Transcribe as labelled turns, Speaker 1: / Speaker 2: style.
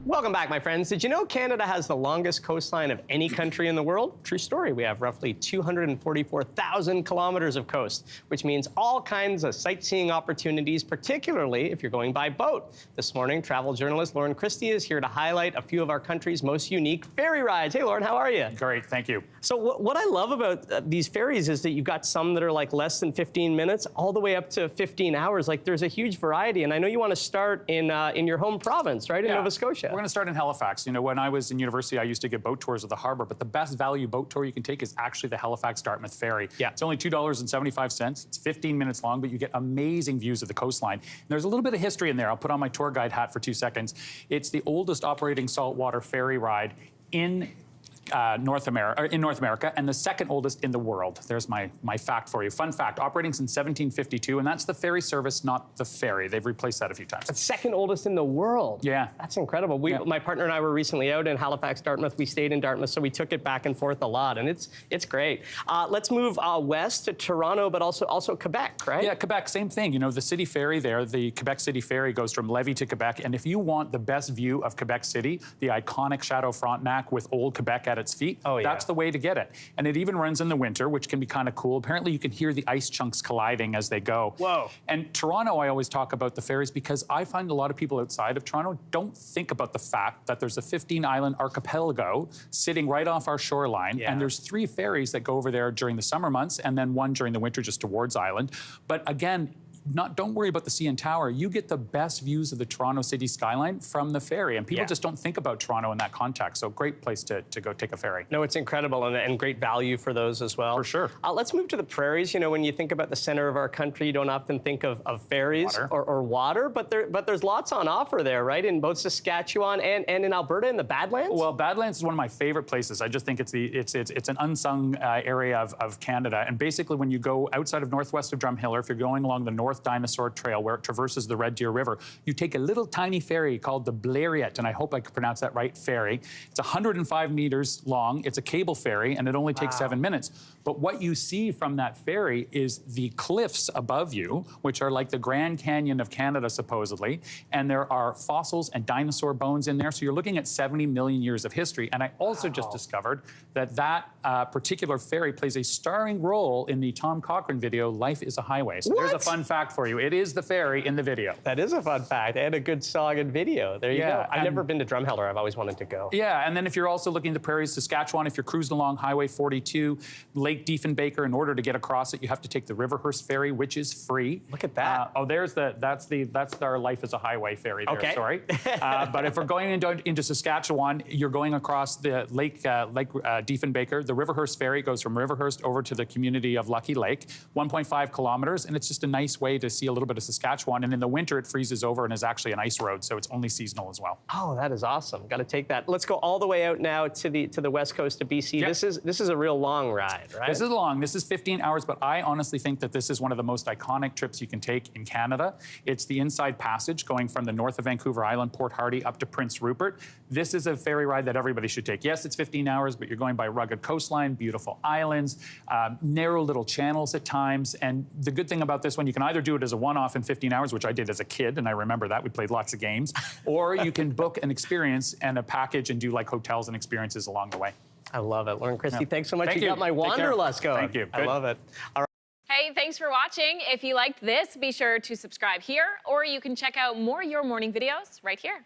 Speaker 1: Welcome back, my friends. Did you know Canada has the longest coastline of any country in the world? True story. We have roughly 244,000 kilometers of coast, which means all kinds of sightseeing opportunities, particularly if you're going by boat. This morning, travel journalist Loren Christie is here to highlight a few of our country's most unique ferry rides. Hey, Loren, how are you?
Speaker 2: Great, thank you.
Speaker 1: So what I love about these ferries is that you've got some that are like less than 15 minutes, all the way up to 15 hours. Like, there's a huge variety, and I know you want to start in your home province, right, in Nova Scotia.
Speaker 2: We're going to start in Halifax. You know, when I was in university, I used to give boat tours of the harbor, but the best value boat tour you can take is actually the Halifax-Dartmouth ferry.
Speaker 1: Yeah.
Speaker 2: It's only $2.75. It's 15 minutes long, but you get amazing views of the coastline. And there's a little bit of history in there. I'll put on my tour guide hat for 2 seconds. It's the oldest operating saltwater ferry ride in North America, and the second oldest in the world. There's my fact for you. Fun fact, operating since 1752, and that's the ferry service, not the ferry. They've replaced that a few times.
Speaker 1: That's second oldest in the world.
Speaker 2: Yeah.
Speaker 1: That's incredible. My partner and I were recently out in Halifax, Dartmouth. We stayed in Dartmouth, so we took it back and forth a lot, and it's great. Let's move west to Toronto, but also Quebec, right?
Speaker 2: Yeah, Quebec, same thing. You know, the city ferry there, the Quebec City ferry goes from Lévis to Quebec, and if you want the best view of Quebec City, the iconic Chateau Frontenac with old Quebec at its feet, that's the way to get it. And it even runs in the winter, which can be kind of cool. Apparently, you can hear the ice chunks colliding as they go.
Speaker 1: Whoa.
Speaker 2: And Toronto, I always talk about the ferries because I find a lot of people outside of Toronto don't think about the fact that there's a 15-island archipelago sitting right off our shoreline, and there's 3 ferries that go over there during the summer months, and then 1 during the winter just towards island. But again, don't worry about the CN Tower. You get the best views of the Toronto city skyline from the ferry, and people just don't think about Toronto in that context. So great place to go take a ferry.
Speaker 1: No, it's incredible, and great value for those as well.
Speaker 2: For sure.
Speaker 1: Let's move to the prairies. You know, when you think about the center of our country, you don't often think of ferries or water, but there's lots on offer there, right? In both Saskatchewan and in Alberta in the Badlands?
Speaker 2: Well, Badlands is one of my favorite places. I just think it's an unsung area of Canada. And basically, when you go outside of northwest of Drumheller, if you're going along the North Dinosaur Trail where it traverses the Red Deer River, you take a little tiny ferry called the Blériot, and I hope I could pronounce that right, ferry. It's 105 meters long. It's a cable ferry, and it only takes 7 minutes. But what you see from that ferry is the cliffs above you, which are like the Grand Canyon of Canada, supposedly, and there are fossils and dinosaur bones in there. So you're looking at 70 million years of history. And I also just discovered that particular ferry plays a starring role in the Tom Cochrane video, Life is a Highway. So there's a fun fact for you. It is the ferry in the video.
Speaker 1: That is a fun fact, and a good song and video. There you go. I've never been to Drumheller. I've always wanted to go.
Speaker 2: Yeah, and then if you're also looking at the prairies, Saskatchewan, if you're cruising along Highway 42, Lake Diefenbaker, in order to get across it, you have to take the Riverhurst ferry, which is free.
Speaker 1: Look at that.
Speaker 2: That's our Life is a Highway ferry there, sorry. But if we're going into Saskatchewan, you're going across the Lake Diefenbaker. The Riverhurst ferry goes from Riverhurst over to the community of Lucky Lake, 1.5 kilometers, and it's just a nice way to see a little bit of Saskatchewan. And in the winter, it freezes over and is actually an ice road, so it's only seasonal as well.
Speaker 1: Oh, that is awesome. Got to take that. Let's go all the way out now to the west coast of BC. Yep. This is a real long ride, right?
Speaker 2: This is long. This is 15 hours, but I honestly think that this is one of the most iconic trips you can take in Canada. It's the Inside Passage going from the north of Vancouver Island, Port Hardy, up to Prince Rupert. This is a ferry ride that everybody should take. Yes, it's 15 hours, but you're going by rugged coastline, beautiful islands, narrow little channels at times. And the good thing about this one, you can either do it as a one-off in 15 hours, which I did as a kid, and I remember that. We played lots of games. Or you can book an experience and a package and do like hotels and experiences along the way.
Speaker 1: I love it. Loren Christie, thanks so much. You got my wanderlust going.
Speaker 2: Thank you. Good.
Speaker 1: I love it. All right.
Speaker 3: Hey, thanks for watching. If you liked this, be sure to subscribe here, or you can check out more Your Morning videos right here.